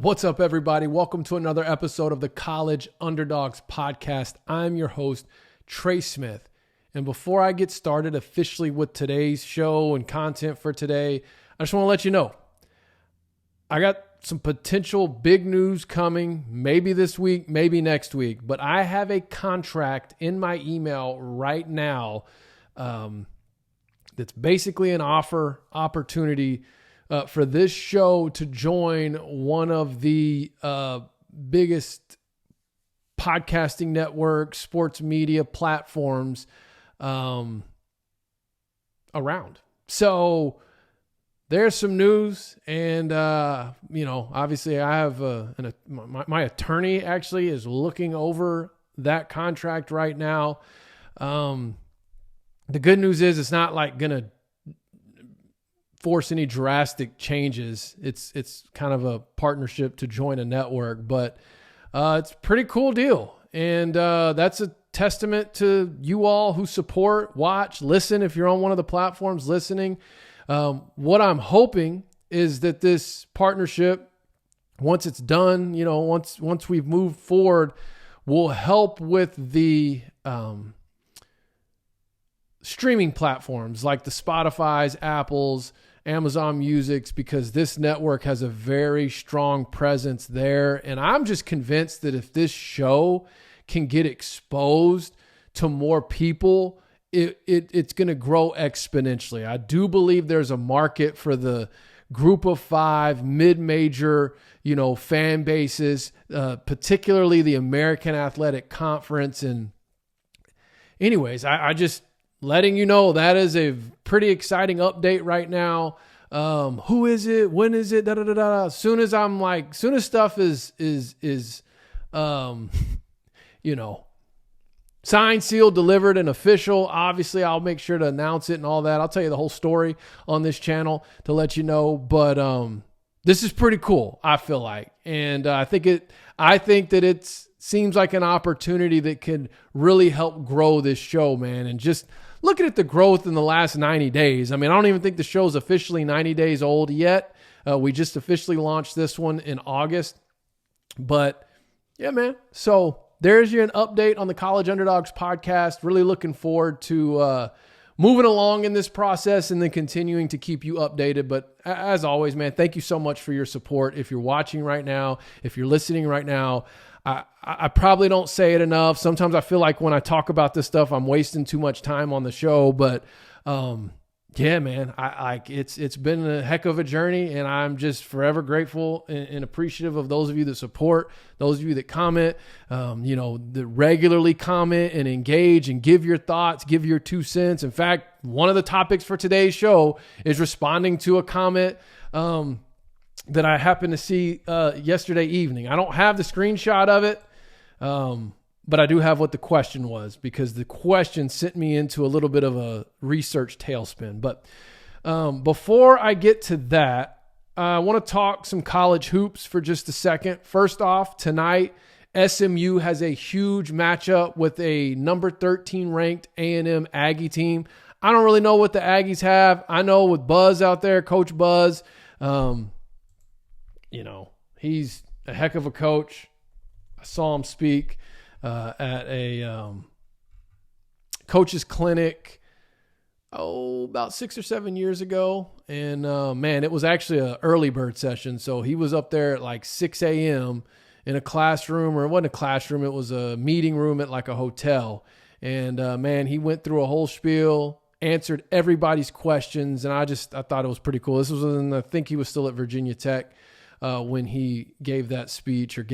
What's up, everybody? Welcome to another episode of the College Underdogs Podcast. I'm your host, Trey Smith. And before I get started officially with today's show and content for today, I just want to let you know, I got some potential big news coming, maybe this week, maybe next week, but I have a contract in my email right now that's basically an opportunity for this show to join one of the biggest podcasting networks, sports media platforms around. So there's some news, and obviously I have my attorney actually is looking over that contract right now. The good news is it's not like gonna force any drastic changes. It's kind of a partnership to join a network, but it's a pretty cool deal. And that's a testament to you all who support, watch, listen. If you're on one of the platforms listening, what I'm hoping is that this partnership, once it's done, once we've moved forward, will help with the streaming platforms like the Spotify's, Apple's, Amazon Music's, because this network has a very strong presence there. And I'm just convinced that if this show can get exposed to more people, it's going to grow exponentially. I do believe there's a market for the group of five mid-major, fan bases, particularly the American Athletic Conference. And anyways, I just letting you know that is a pretty exciting update right now. Who is it? When is it? Soon as stuff is signed, sealed, delivered, and official, obviously I'll make sure to announce it and all that. I'll tell you the whole story on this channel to let you know. But this is pretty cool, I feel like. And I think that it seems like an opportunity that could really help grow this show, man. And just looking at the growth in the last 90 days. I mean, I don't even think the show's officially 90 days old yet. We just officially launched this one in August. But yeah, man. So there's an update on the College Underdogs Podcast. Really looking forward to moving along in this process and then continuing to keep you updated. But as always, man, thank you so much for your support. If you're watching right now, if you're listening right now, I probably don't say it enough. Sometimes I feel like when I talk about this stuff, I'm wasting too much time on the show. But yeah, man, it's been a heck of a journey, and I'm just forever grateful and appreciative of those of you that support, those of you that comment, that regularly comment and engage and give your thoughts, give your 2 cents. In fact, one of the topics for today's show is responding to a comment that I happened to see yesterday evening. I don't have the screenshot of it, but I do have what the question was, because the question sent me into a little bit of a research tailspin. But before I get to that, I want to talk some college hoops for just a second. First off, tonight, SMU has a huge matchup with a number 13 ranked A&M Aggie team. I don't really know what the Aggies have. I know with Buzz out there, Coach Buzz, he's a heck of a coach. I saw him speak at a coach's clinic, about 6 or 7 years ago. And man, it was actually an early bird session. So he was up there at like 6 a.m. in a classroom, or it wasn't a classroom, it was a meeting room at like a hotel. And man, he went through a whole spiel, answered everybody's questions. And I thought it was pretty cool. This was I think he was still at Virginia Tech when he gave that speech, or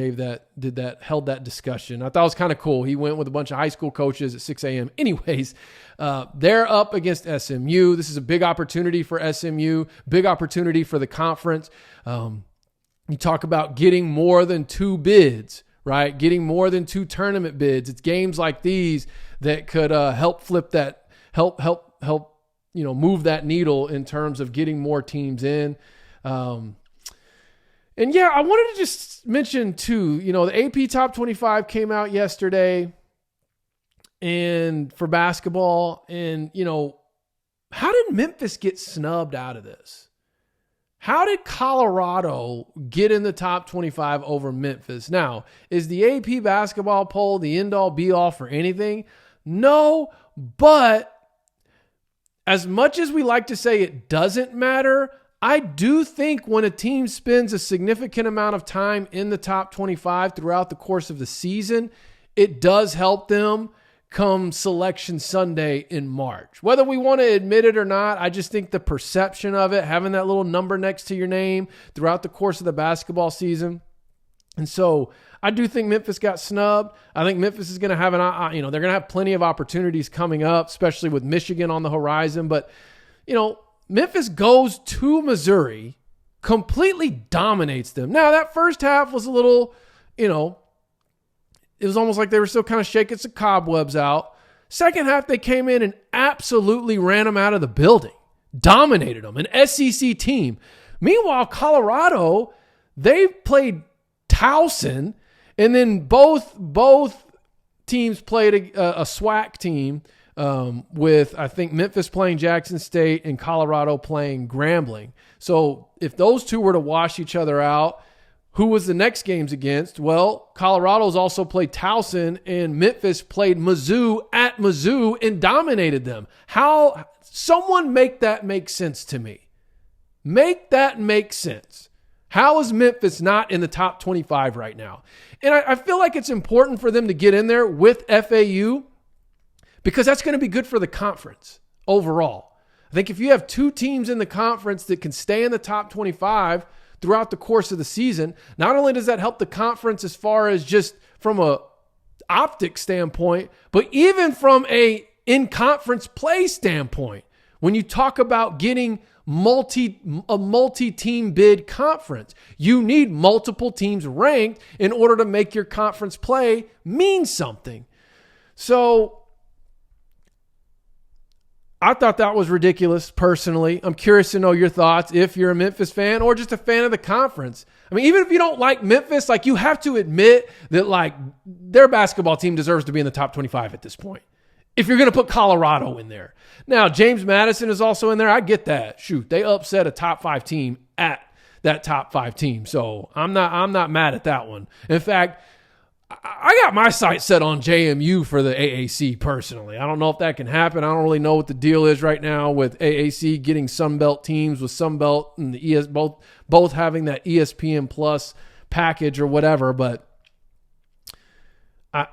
held that discussion. I thought it was kind of cool. He went with a bunch of high school coaches at 6 a.m. Anyways, they're up against SMU. This is a big opportunity for SMU, big opportunity for the conference. You talk about getting more than 2 bids, right? Getting more than 2 tournament bids. It's games like these that could help move that needle in terms of getting more teams in. And yeah, I wanted to just mention too, the AP Top-25 came out yesterday, and for basketball, and how did Memphis get snubbed out of this? How did Colorado get in the top 25 over Memphis? Now, is the AP basketball poll the end-all be-all for anything? No, but as much as we like to say it doesn't matter, I do think when a team spends a significant amount of time in the top 25 throughout the course of the season, it does help them come Selection Sunday in March. Whether we want to admit it or not, I just think the perception of it, having that little number next to your name throughout the course of the basketball season. And so I do think Memphis got snubbed. I think Memphis is going to have they're going to have plenty of opportunities coming up, especially with Michigan on the horizon. But, Memphis goes to Missouri, completely dominates them. Now, that first half was a little, it was almost like they were still kind of shaking some cobwebs out. Second half, they came in and absolutely ran them out of the building, dominated them, an SEC team. Meanwhile, Colorado, they played Towson, and then both teams played a SWAC team with, I think, Memphis playing Jackson State and Colorado playing Grambling. So if those two were to wash each other out, who was the next games against? Well, Colorado's also played Towson, and Memphis played Mizzou at Mizzou and dominated them. How? Someone make that make sense to me. Make that make sense. How is Memphis not in the top 25 right now? And I feel like it's important for them to get in there with FAU because that's going to be good for the conference overall. I think if you have two teams in the conference that can stay in the top 25 throughout the course of the season, not only does that help the conference as far as just from a optic standpoint, but even from a in-conference play standpoint. When you talk about getting a multi-team bid conference, you need multiple teams ranked in order to make your conference play mean something. So I thought that was ridiculous, personally. I'm curious to know your thoughts if you're a Memphis fan or just a fan of the conference. I mean, even if you don't like Memphis, you have to admit that, their basketball team deserves to be in the top 25 at this point. If you're going to put Colorado in there. Now, James Madison is also in there. I get that. Shoot, they upset a top 5 team at that top 5 team. So I'm not mad at that one. In fact, I got my sights set on JMU for the AAC personally. I don't know if that can happen. I don't really know what the deal is right now with AAC getting Sunbelt teams with Sunbelt and the both having that ESPN Plus package or whatever. But I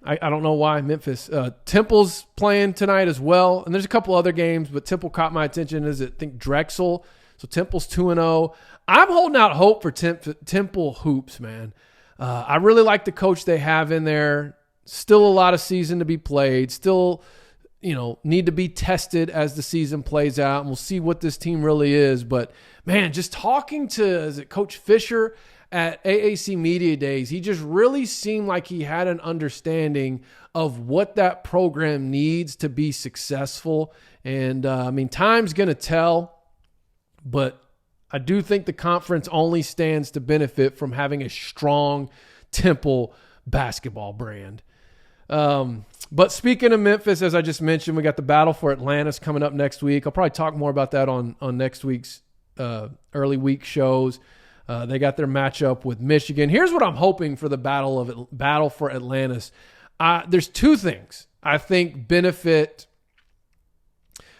don't know why Memphis. Temple's playing tonight as well, and there's a couple other games, but Temple caught my attention as I think Drexel. So Temple's 2-0. I'm holding out hope for Temple hoops, man. I really like the coach they have in there. Still a lot of season to be played. Still, need to be tested as the season plays out. And we'll see what this team really is. But, man, just talking to Coach Fisher at AAC Media Days, he just really seemed like he had an understanding of what that program needs to be successful. And, time's going to tell. But I do think the conference only stands to benefit from having a strong Temple basketball brand. But speaking of Memphis, as I just mentioned, we got the battle for Atlantis coming up next week. I'll probably talk more about that on next week's early week shows. They got their matchup with Michigan. Here's what I'm hoping for the battle for Atlantis. There's two things I think benefit.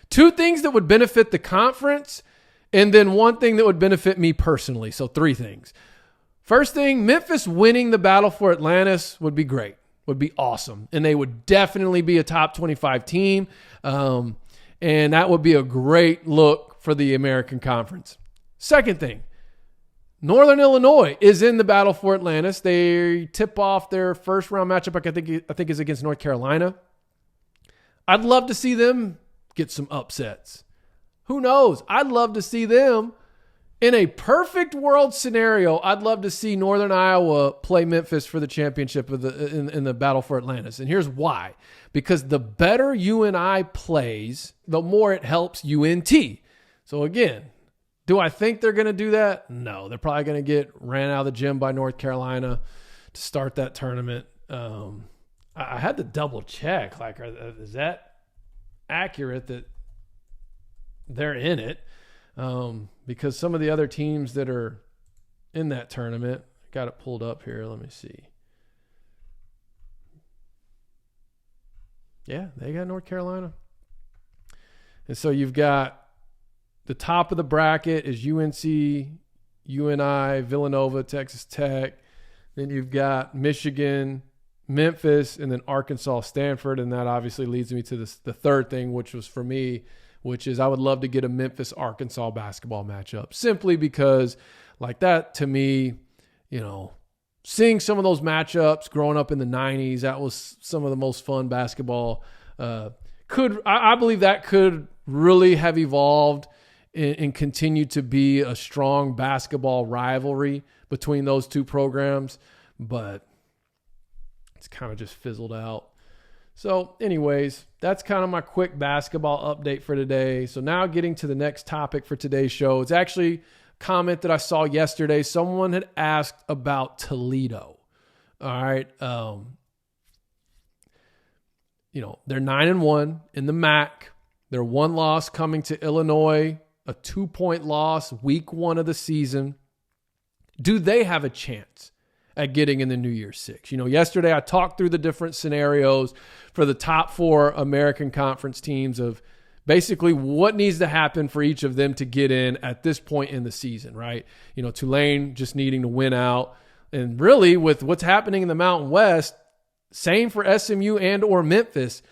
Two things that would benefit the conference, and then one thing that would benefit me personally. So 3 things. First thing, Memphis winning the battle for Atlantis would be great. Would be awesome. And they would definitely be a top 25 team. And that would be a great look for the American Conference. Second thing, Northern Illinois is in the battle for Atlantis. They tip off their first round matchup, I think is against North Carolina. I'd love to see them get some upsets. Who knows? I'd love to see them in a perfect world scenario. I'd love to see Northern Iowa play Memphis for the championship in the battle for Atlantis. And here's why. Because the better UNI plays, the more it helps UNT. So again, do I think they're going to do that? No, they're probably going to get ran out of the gym by North Carolina to start that tournament. I had to double check. Is that accurate that they're in it? because some of the other teams that are in that tournament, got it pulled up here. Let me see. Yeah, they got North Carolina. And so you've got the top of the bracket is UNC, UNI, Villanova, Texas Tech. Then you've got Michigan, Memphis, and then Arkansas, Stanford. And that obviously leads me to the third thing, which was for me, which is I would love to get a Memphis-Arkansas basketball matchup, simply because like that to me, seeing some of those matchups growing up in the 90s, that was some of the most fun basketball. I believe that could really have evolved and continue to be a strong basketball rivalry between those two programs, but it's kind of just fizzled out. So anyways, that's kind of my quick basketball update for today. So now getting to the next topic for today's show. It's actually a comment that I saw yesterday. Someone had asked about Toledo. All right. They're 9-1 in the MAC. Their one loss coming to Illinois, a 2-point loss, week 1 of the season. Do they have a chance at getting in the New Year's Six? Yesterday I talked through the different scenarios for the top 4 American Conference teams of basically what needs to happen for each of them to get in at this point in the season, right? Tulane just needing to win out. And really with what's happening in the Mountain West, same for SMU and or Memphis.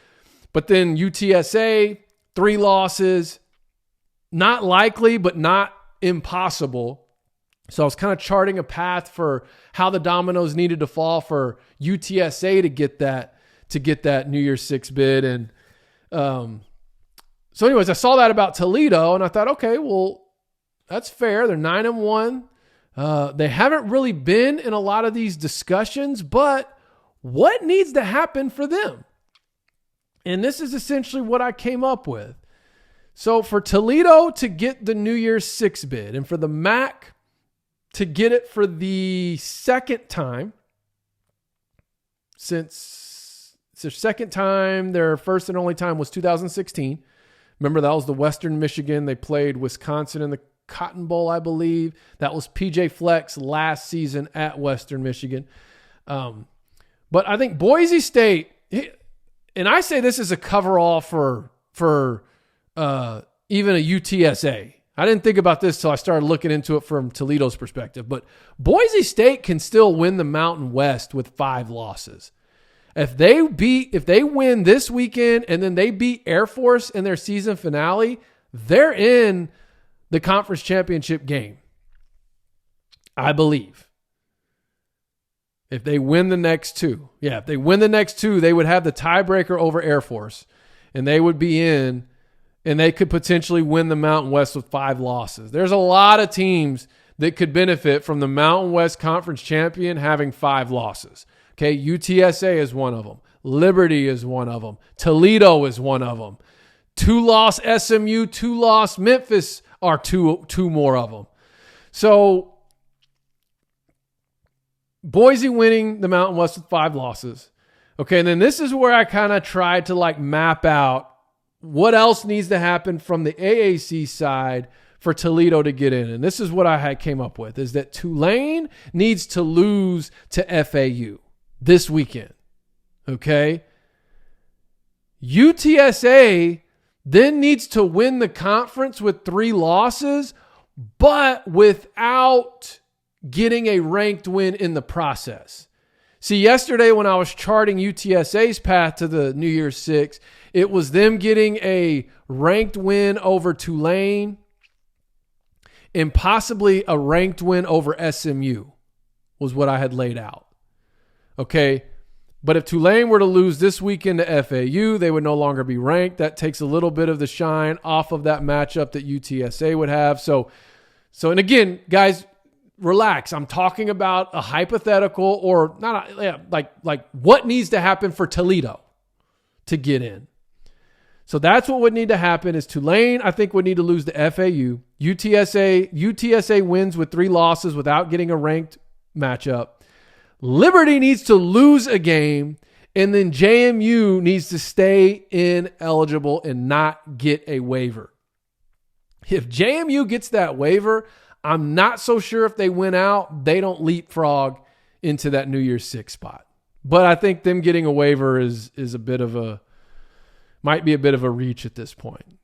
But then UTSA, 3 losses, not likely, but not impossible. So I was kind of charting a path for how the dominoes needed to fall for UTSA to get that New Year's Six bid. And so anyways, I saw that about Toledo and I thought, okay, well, that's fair. They're 9-1. They haven't really been in a lot of these discussions, but what needs to happen for them? And this is essentially what I came up with. So for Toledo to get the New Year's Six bid and for the MAC to get it for the second time, since it's their second time, their first and only time was 2016. Remember, that was the Western Michigan. They played Wisconsin in the Cotton Bowl, I believe. That was PJ Fleck's last season at Western Michigan. But I think Boise State, and I say this is a coverall for even a UTSA. I didn't think about this till I started looking into it from Toledo's perspective, but Boise State can still win the Mountain West with 5 losses. If they win this weekend and then they beat Air Force in their season finale, they're in the conference championship game, I believe. If they win the next 2. Yeah, if they win the next 2, they would have the tiebreaker over Air Force, and they would be in, and they could potentially win the Mountain West with 5 losses. There's a lot of teams that could benefit from the Mountain West Conference champion having 5 losses. Okay, UTSA is one of them. Liberty is one of them. Toledo is one of them. 2-loss SMU, 2-loss Memphis are two more of them. So Boise winning the Mountain West with 5 losses. Okay, and then this is where I kind of tried to map out what else needs to happen from the AAC side for Toledo to get in. And this is what I came up with, is that Tulane needs to lose to FAU this weekend. Okay? UTSA then needs to win the conference with 3 losses, but without getting a ranked win in the process. See, yesterday when I was charting UTSA's path to the New Year's Six, it was them getting a ranked win over Tulane and possibly a ranked win over SMU was what I had laid out. Okay, but if Tulane were to lose this weekend to FAU, they would no longer be ranked. That takes a little bit of the shine off of that matchup that UTSA would have. So and again, guys, relax. I'm talking about a hypothetical or not like what needs to happen for Toledo to get in. So that's what would need to happen is Tulane, I think, would need to lose to FAU. UTSA wins with 3 losses without getting a ranked matchup. Liberty needs to lose a game, and then JMU needs to stay ineligible and not get a waiver. If JMU gets that waiver, I'm not so sure if they win out, they don't leapfrog into that New Year's 6 spot. But I think them getting a waiver is might be a bit of a reach at this point.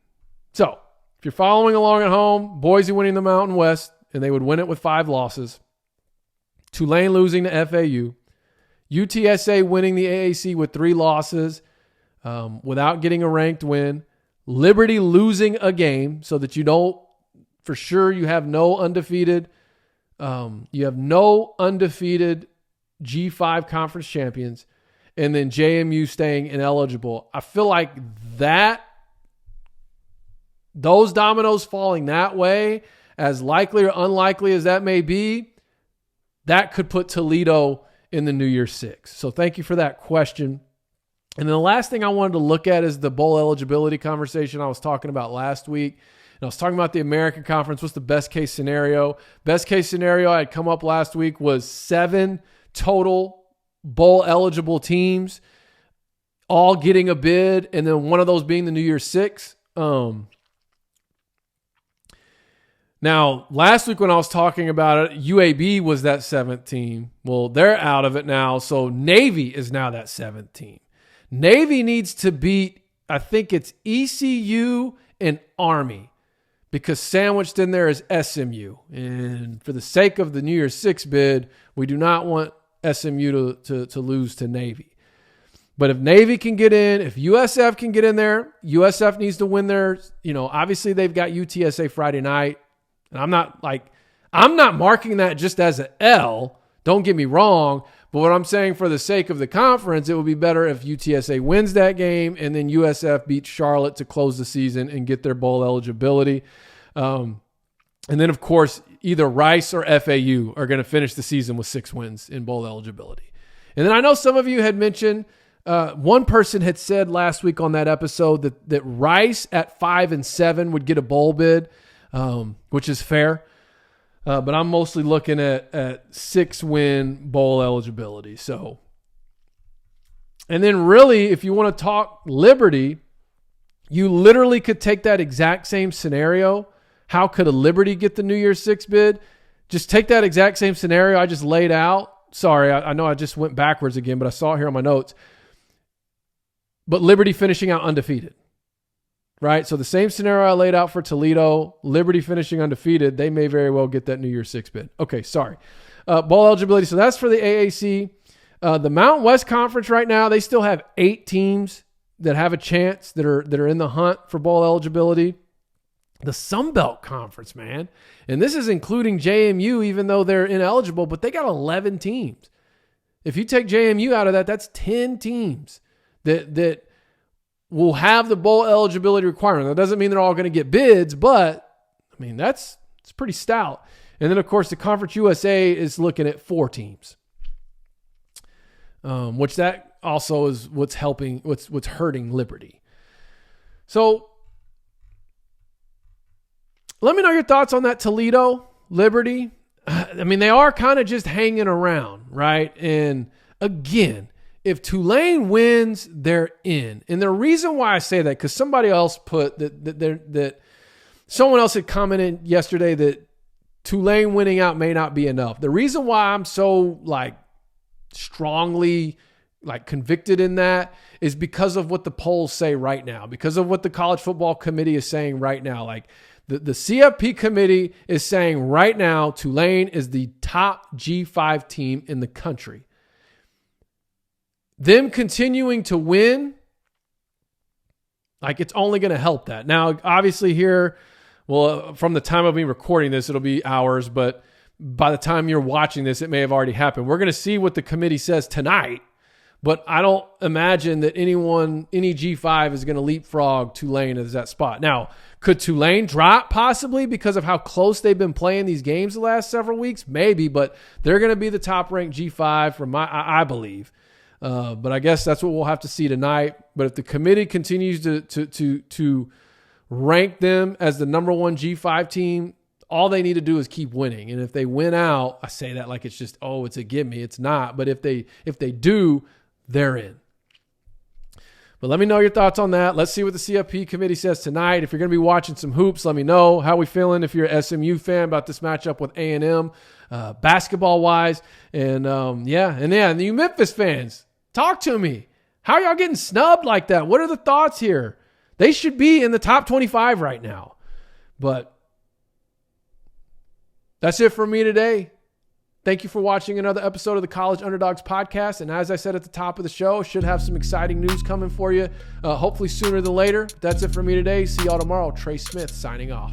So if you're following along at home, Boise winning the Mountain West, and they would win it with 5 losses. Tulane losing to FAU. UTSA winning the AAC with 3 losses without getting a ranked win. Liberty losing a game so that you don't, for sure, you have no undefeated G5 conference champions. And then JMU staying ineligible. I feel like those dominoes falling that way, as likely or unlikely as that may be, that could put Toledo in the New Year's 6. So thank you for that question. And then the last thing I wanted to look at is the bowl eligibility conversation I was talking about last week. And I was talking about the American Conference. What's the best case scenario? Best case scenario I had come up last week was 7 total bowl eligible teams all getting a bid, and then one of those being the New Year's 6. Now, last week when I was talking about it, UAB was that 7th team. Well, they're out of it now, so Navy is now that 7th team. Navy needs to beat, I think it's ECU and Army, because sandwiched in there is SMU. And for the sake of the New Year's 6 bid, we do not want SMU to lose to Navy. But if Navy can get in, if USF can get in there, USF needs to win their, obviously they've got UTSA Friday night. And I'm not marking that just as an L. Don't get me wrong. But what I'm saying, for the sake of the conference, it would be better if UTSA wins that game and then USF beats Charlotte to close the season and get their bowl eligibility. And then, of course, either Rice or FAU are going to finish the season with 6 wins in bowl eligibility. And then I know some of you had mentioned, one person had said last week on that episode that Rice at 5-7 would get a bowl bid, which is fair. But I'm mostly looking at 6-win bowl eligibility. So, and then really, if you want to talk Liberty, you literally could take that exact same scenario. How could a Liberty get the New Year's 6 bid? Just take that exact same scenario I just laid out. Sorry, I know I just went backwards again, but I saw it here on my notes. But Liberty finishing out undefeated, right? So the same scenario I laid out for Toledo, Liberty finishing undefeated, they may very well get that New Year's 6 bid. Okay, sorry. Bowl eligibility, so that's for the AAC. The Mountain West Conference right now, they still have 8 teams that have a chance that are in the hunt for bowl eligibility. The Sun Belt Conference, man. And this is including JMU, even though they're ineligible, but they got 11 teams. If you take JMU out of that, that's 10 teams that will have the bowl eligibility requirement. That doesn't mean they're all going to get bids, but I mean, it's pretty stout. And then, of course, the Conference USA is looking at 4 teams, which that also is what's hurting Liberty. So let me know your thoughts on that Toledo, Liberty. I mean, they are kind of just hanging around, right? And again, if Tulane wins, they're in. And the reason why I say that, because somebody else put that someone else had commented yesterday that Tulane winning out may not be enough. The reason why I'm so strongly convicted in that is because of what the polls say right now, because of what the College Football Committee is saying right now. The CFP committee is saying right now Tulane is the top G5 team in the country. Them continuing to win, it's only going to help that. Now, obviously here, from the time of me recording this, it'll be hours, but by the time you're watching this, it may have already happened. We're going to see what the committee says tonight, but I don't imagine that any G5 is going to leapfrog Tulane as that spot. Now, could Tulane drop possibly because of how close they've been playing these games the last several weeks? Maybe, but they're going to be the top-ranked G5 I believe. But I guess that's what we'll have to see tonight. But if the committee continues to rank them as the number 1 G5 team, all they need to do is keep winning. And if they win out, I say that like it's just, it's a gimme. It's not. But if they do, they're in. But let me know your thoughts on that. Let's see what the CFP committee says tonight. If you're going to be watching some hoops, let me know how we feeling. If you're an SMU fan about this matchup with A&M, basketball-wise. And, and you Memphis fans, talk to me. How are y'all getting snubbed like that? What are the thoughts here? They should be in the top 25 right now. But that's it for me today. Thank you for watching another episode of the College Underdogs Podcast. And as I said at the top of the show, should have some exciting news coming for you, hopefully sooner than later. That's it for me today. See y'all tomorrow. Trey Smith signing off.